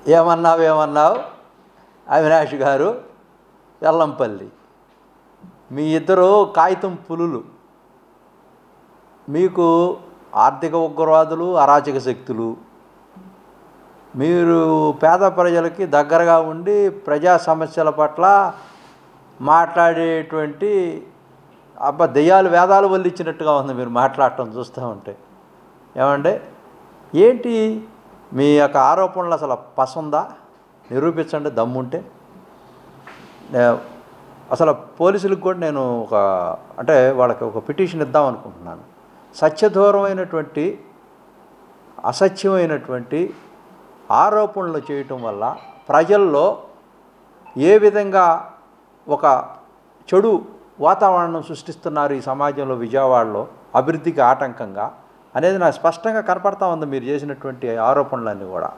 ఏమన్నావు అవినాష్ గారు, ఎల్లంపల్లి, మీ ఇద్దరు కాగితం పులులు. మీకు ఆర్థిక ఉగ్రవాదులు, అరాచక శక్తులు. మీరు పేద ప్రజలకి దగ్గరగా ఉండి ప్రజా సమస్యల పట్ల మాట్లాడేటువంటి దెయ్యాలు వేదాలు వల్లించినట్టుగా ఉంది మీరు మాట్లాడటం చూస్తూ ఉంటే. ఏమంటే ఏంటి మీ యొక్క ఆరోపణలు అసలు పసందా? నిరూపించండి దమ్ముంటే. అసలు పోలీసులకు కూడా నేను వాళ్ళకి ఒక పిటిషన్ ఇద్దాం అనుకుంటున్నాను. సత్యదూరమైనటువంటి అసత్యమైనటువంటి ఆరోపణలు చేయటం వల్ల ప్రజల్లో ఏ విధంగా ఒక చెడు వాతావరణం సృష్టిస్తున్నారు ఈ సమాజంలో, విజయవాడలో అభివృద్ధికి ఆటంకంగా అనేది నాకు స్పష్టంగా కనపడతా ఉంది మీరు చేసినటువంటి ఆరోపణలన్నీ కూడా.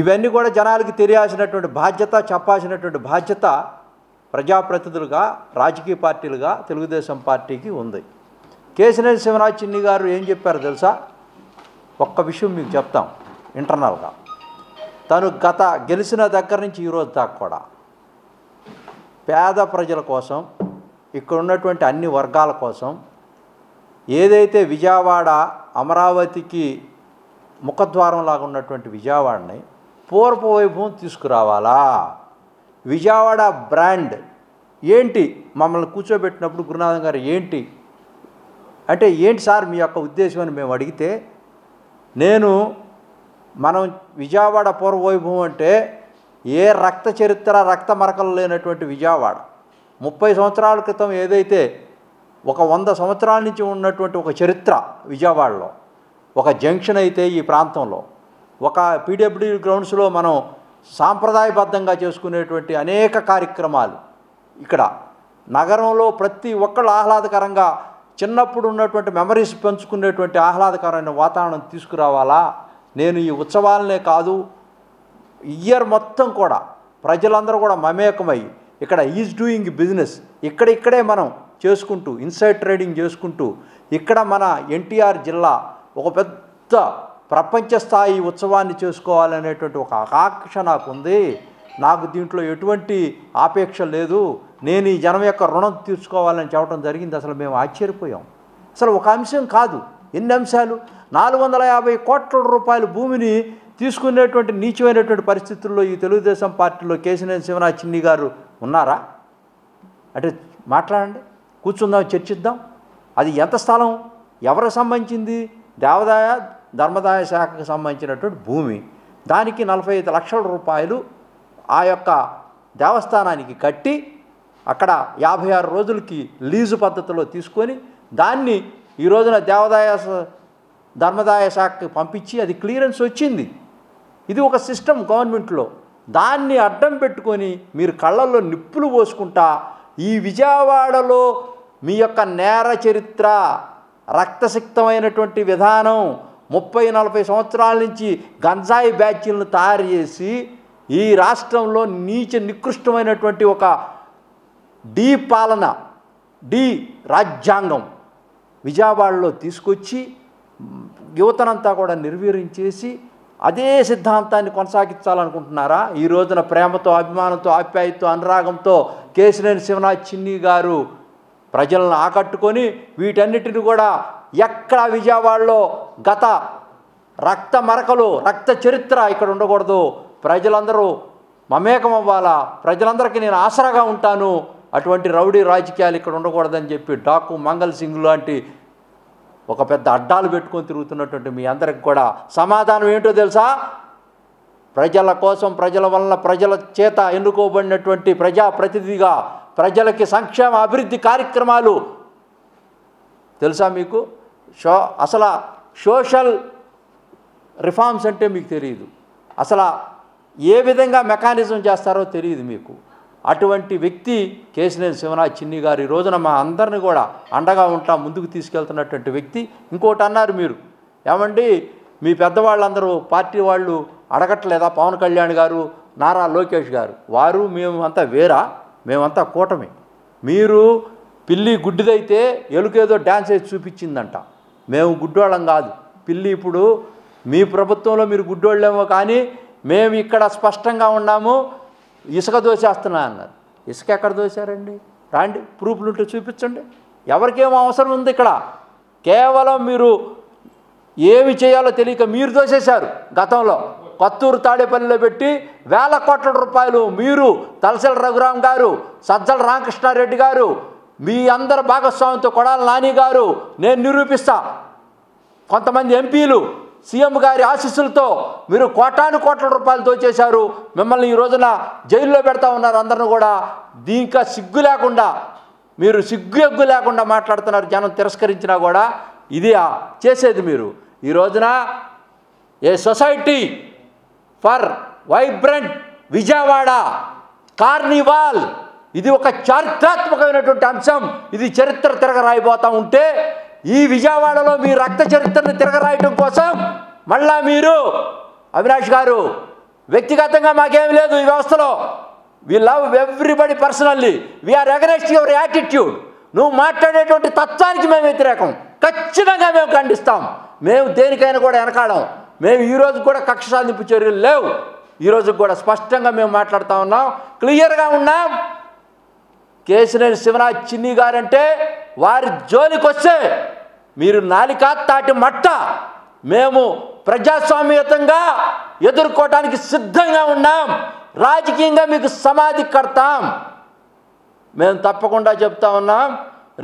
ఇవన్నీ కూడా జనాలకి తెలియాల్సినటువంటి బాధ్యత, చెప్పాల్సినటువంటి బాధ్యత ప్రజాప్రతినిధులుగా, రాజకీయ పార్టీలుగా తెలుగుదేశం పార్టీకి ఉంది. కేశినేని శివనాథ్ చిన్ని గారు ఏం చెప్పారో తెలుసా? ఒక్క విషయం మీకు చెప్తాం ఇంటర్నల్గా. తను గెలిచిన దగ్గర నుంచి ఈరోజు దాకా కూడా పేద ప్రజల కోసం, ఇక్కడ ఉన్నటువంటి అన్ని వర్గాల కోసం ఏదైతే విజయవాడ అమరావతికి ముఖద్వారంలాగా ఉన్నటువంటి విజయవాడని పూర్వ వైభవం తీసుకురావాలా, విజయవాడ బ్రాండ్ ఏంటి, మమ్మల్ని కూర్చోబెట్టినప్పుడు గురునాథం గారు ఏంటి అంటే, ఏంటి సార్ మీ యొక్క ఉద్దేశం అని మేము అడిగితే, మనం విజయవాడ పూర్వ వైభవం అంటే ఏ రక్త చరిత్ర, రక్త మరకలు లేనటువంటి విజయవాడ 30 సంవత్సరాల క్రితం ఏదైతే ఒక 100 సంవత్సరాల నుంచి ఉన్నటువంటి ఒక చరిత్ర విజయవాడలో, ఒక జంక్షన్ అయితే ఈ ప్రాంతంలో, ఒక పీడబ్ల్యూడీ గ్రౌండ్స్లో మనం సాంప్రదాయబద్ధంగా చేసుకునేటువంటి అనేక కార్యక్రమాలు, ఇక్కడ నగరంలో ప్రతి ఒక్కళ్ళు ఆహ్లాదకరంగా చిన్నప్పుడు ఉన్నటువంటి మెమరీస్ పెంచుకునేటువంటి ఆహ్లాదకరమైన వాతావరణం తీసుకురావాలా. నేను ఈ ఉత్సవాలనే కాదు, ఇయర్ మొత్తం కూడా ప్రజలందరూ కూడా మమేకమై ఇక్కడ ఈజ్ డూయింగ్ బిజినెస్, ఇక్కడే మనం చేసుకుంటూ ఇన్సైడ్ ట్రేడింగ్ చేసుకుంటూ ఇక్కడ మన ఎన్టీఆర్ జిల్లా ఒక పెద్ద ప్రపంచ స్థాయి ఉత్సవాన్ని చేసుకోవాలనేటువంటి ఒక ఆకాంక్ష నాకుంది. నాకు దీంట్లో ఎటువంటి ఆపేక్ష లేదు. నేను ఈ జనం యొక్క రుణం తీర్చుకోవాలని చెప్పడం జరిగింది. అసలు మేము ఆశ్చర్యపోయాం. అసలు ఒక అంశం కాదు, ఎన్ని అంశాలు. 450 కోట్ల రూపాయల భూమిని తీసుకునేటువంటి నీచమైనటువంటి పరిస్థితుల్లో ఈ తెలుగుదేశం పార్టీలో కేశినేని శివనాథ్ చిన్ని గారు ఉన్నారా? అంటే మాట్లాడండి, కూర్చుందాం, చర్చిద్దాం. అది ఎంత స్థలం, ఎవరికి సంబంధించింది? దేవాదాయ ధర్మదాయ శాఖకు సంబంధించినటువంటి భూమి. దానికి 45 లక్షల రూపాయలు ఆ యొక్క దేవస్థానానికి కట్టి అక్కడ 56 రోజులకి లీజు పద్ధతిలో తీసుకొని దాన్ని ఈ రోజున దేవాదాయ ధర్మదాయ శాఖకి పంపించి అది క్లియరెన్స్ వచ్చింది. ఇది ఒక సిస్టమ్ గవర్నమెంట్లో. దాన్ని అడ్డం పెట్టుకొని మీరు కళ్ళల్లో నిప్పులు పోసుకుంటా ఈ విజయవాడలో మీ యొక్క నేర చరిత్ర, రక్తసిక్తమైనటువంటి విధానం, 30-40 సంవత్సరాల నుంచి గంజాయి బ్యాచ్లను తయారు చేసి ఈ రాష్ట్రంలో నీచ నికృష్టమైనటువంటి ఒక పాలన, రాజ్యాంగం విజయవాడలో తీసుకొచ్చి యువతనంతా కూడా నిర్వీర్యం అదే సిద్ధాంతాన్ని కొనసాగించాలనుకుంటున్నారా? ఈ రోజున ప్రేమతో, అభిమానంతో, ఆప్యాయతతో, అనురాగంతో కేశినేని శివనాథ్ చిన్ని గారు ప్రజలను ఆకట్టుకొని వీటన్నిటిని కూడా ఎక్కడ విజయవాడలో గత రక్త మరకలు, రక్త చరిత్ర ఇక్కడ ఉండకూడదు, ప్రజలందరూ మమేకం అవ్వాలా, ప్రజలందరికీ నేను ఆసరాగా ఉంటాను, అటువంటి రౌడీ రాజకీయాలు ఇక్కడ ఉండకూడదని చెప్పి డాకు మంగళ్ సింగ్ లాంటి ఒక పెద్ద అడ్డాలు పెట్టుకొని తిరుగుతున్నటువంటి మీ అందరికి కూడా సమాధానం ఏంటో తెలుసా? ప్రజల కోసం, ప్రజల వల్ల, ప్రజల చేత ఎన్నుకోబడినటువంటి ప్రజాప్రతినిధిగా ప్రజలకి సంక్షేమ అభివృద్ధి కార్యక్రమాలు తెలుసా మీకు? అసలు సోషల్ రిఫార్మ్స్ అంటే మీకు తెలియదు, అసలు ఏ విధంగా మెకానిజం చేస్తారో తెలియదు మీకు. అటువంటి వ్యక్తి కేశినేని శివనాథ్ చిన్ని గారు ఈ రోజున మా అందరిని కూడా అండగా ఉంటా ముందుకు తీసుకెళ్తున్నటువంటి వ్యక్తి. ఇంకోటి అన్నారు మీరు, ఏమండి మీ పెద్దవాళ్ళందరూ పార్టీ వాళ్ళు అడగట్లేదా? పవన్ కళ్యాణ్ గారు, నారా లోకేష్ గారు, వారు మేము అంతా వేరా, మేమంతా కూటమి. మీరు పిల్లి గుడ్డిదైతే ఎలుకేదో డ్యాన్స్ వేసి చూపించిందంట, మేము గుడ్డోళ్ళం కాదు. పిల్లి ఇప్పుడు మీ ప్రభుత్వంలో మీరు గుడ్డోళ్ళేమో కానీ మేము ఇక్కడ స్పష్టంగా ఉన్నాము, ఇసుక దోసేస్తున్నా అన్నారు. ఇసుక ఎక్కడ దోశారండి? రాండి, ప్రూఫ్లు ఉంటే చూపించండి. ఎవరికేమో అవసరం ఉంది ఇక్కడ? కేవలం మీరు ఏమి చేయాలో తెలియక మీరు దోసేశారు. గతంలో కొత్తూరు తాడేపల్లిలో పెట్టి వేల కోట్ల రూపాయలు మీరు, తలసల రఘురామ్ గారు, సజ్జల రామకృష్ణారెడ్డి గారు, మీ అందరి భాగస్వామ్యంతో కొడాల నాని గారు, నేను నిరూపిస్తా, కొంతమంది ఎంపీలు సీఎం గారి ఆశీస్సులతో మీరు కోటాను కోట్ల రూపాయలు దోచేశారు. మిమ్మల్ని ఈ రోజున జైల్లో పెడతా ఉన్నారు అందరిని కూడా. దీనికా సిగ్గు లేకుండా, మీరు సిగ్గు ఎగ్గు లేకుండా మాట్లాడుతున్నారు. జనం తిరస్కరించినా కూడా ఇది చేసేది మీరు. ఈ రోజున a society for vibrant Vijayawada carnival, ఇది ఒక చారిత్రాత్మకమైనటువంటి అంశం. ఇది చరిత్ర తిరగరాయిపోతూ ఉంటే ఈ విజయవాడలో మీ రక్త చరిత్రను తిరగరాయటం కోసం మళ్ళా మీరు అవినాష్ గారు వ్యక్తిగతంగా మాకేమీ లేదు ఈ వ్యవస్థలో. We love everybody personally, we are against your attitude. నువ్వు మాట్లాడేటువంటి తత్వానికి మేము వ్యతిరేకం, ఖచ్చితంగా మేము ఖండిస్తాం. మేము దేనికైనా కూడా వెనకాడం. మేము ఈరోజు కూడా కక్ష సాధింపు చర్యలు లేవు. ఈరోజు కూడా స్పష్టంగా మేము మాట్లాడుతూ ఉన్నాం, క్లియర్గా ఉన్నాం. కేశినేని శివనాథ్ చిన్ని గారంటే వారి జోలికి వస్తే మీరు నాలికా తాటి మట్ట. మేము ప్రజాస్వామ్యయుతంగా ఎదుర్కోవటానికి సిద్ధంగా ఉన్నాం. రాజకీయంగా మీకు సమాధి కడతాం. మేము తప్పకుండా చెప్తా ఉన్నాం,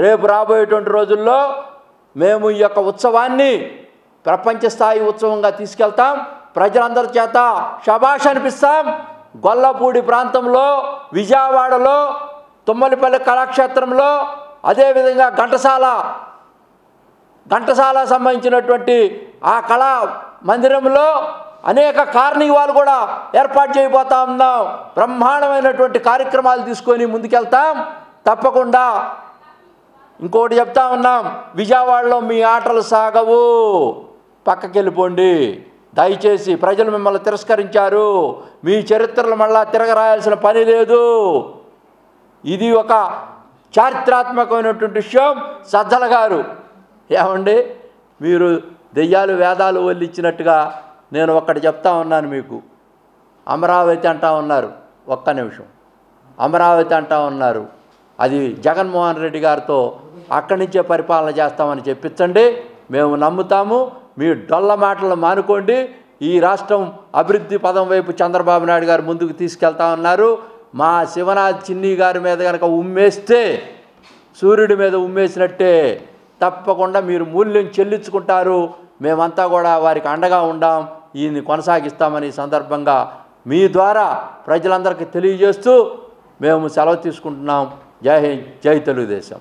రేపు రాబోయేటువంటి రోజుల్లో మేము ఈ యొక్క ఉత్సవాన్ని ప్రపంచ స్థాయి ఉత్సవంగా తీసుకెళ్తాం. ప్రజలందరి చేత శభాష్ అనిపిస్తాం. గొల్లపూడి ప్రాంతంలో, విజయవాడలో, తుమ్మలపల్లి కళాక్షేత్రంలో, అదేవిధంగా ఘంటసాల సంబంధించినటువంటి ఆ కళా మందిరంలో అనేక కార్నివాల్ కూడా ఏర్పాటు చేయబోతా ఉన్నాం. బ్రహ్మాండమైనటువంటి కార్యక్రమాలు తీసుకొని ముందుకెళ్తాం. తప్పకుండా ఇంకోటి చెప్తా ఉన్నాం, విజయవాడలో మీ ఆటలు సాగవు, పక్కకి వెళ్ళిపోండి దయచేసి. ప్రజలు మిమ్మల్ని తిరస్కరించారు, మీ చరిత్రలు మళ్ళా తిరగరాయాల్సిన పని లేదు. ఇది ఒక చారిత్రాత్మకమైనటువంటి విషయం. సజ్జల గారు, ఏమండి మీరు దెయ్యాలు వేదాలు వల్లిచ్చినట్టుగా నేను ఒక్కటి చెప్తా ఉన్నాను మీకు. అమరావతి అంటా ఉన్నారు, ఒక్క నిమిషం. అమరావతి అంటా ఉన్నారు, అది జగన్మోహన్ రెడ్డి గారితో అక్కడి నుంచే పరిపాలన చేస్తామని చెప్పించండి, మేము నమ్ముతాము. మీ డొల్ల మాటలు మానుకోండి. ఈ రాష్ట్రం అభివృద్ధి పదం వైపు చంద్రబాబు నాయుడు గారు ముందుకు తీసుకెళ్తా ఉన్నారు. మా శివనాథ్ చిన్ని గారి మీద కనుక ఉమ్మేస్తే సూర్యుడి మీద ఉమ్మేసినట్టే. తప్పకుండా మీరు మూల్యం చెల్లించుకుంటారు. మేమంతా కూడా వారికి అండగా ఉండాం, ఈయన్ని కొనసాగిస్తామని సందర్భంగా మీ ద్వారా ప్రజలందరికీ తెలియజేస్తూ మేము సెలవు తీసుకుంటున్నాం. జై హింద్, జై తెలుగుదేశం.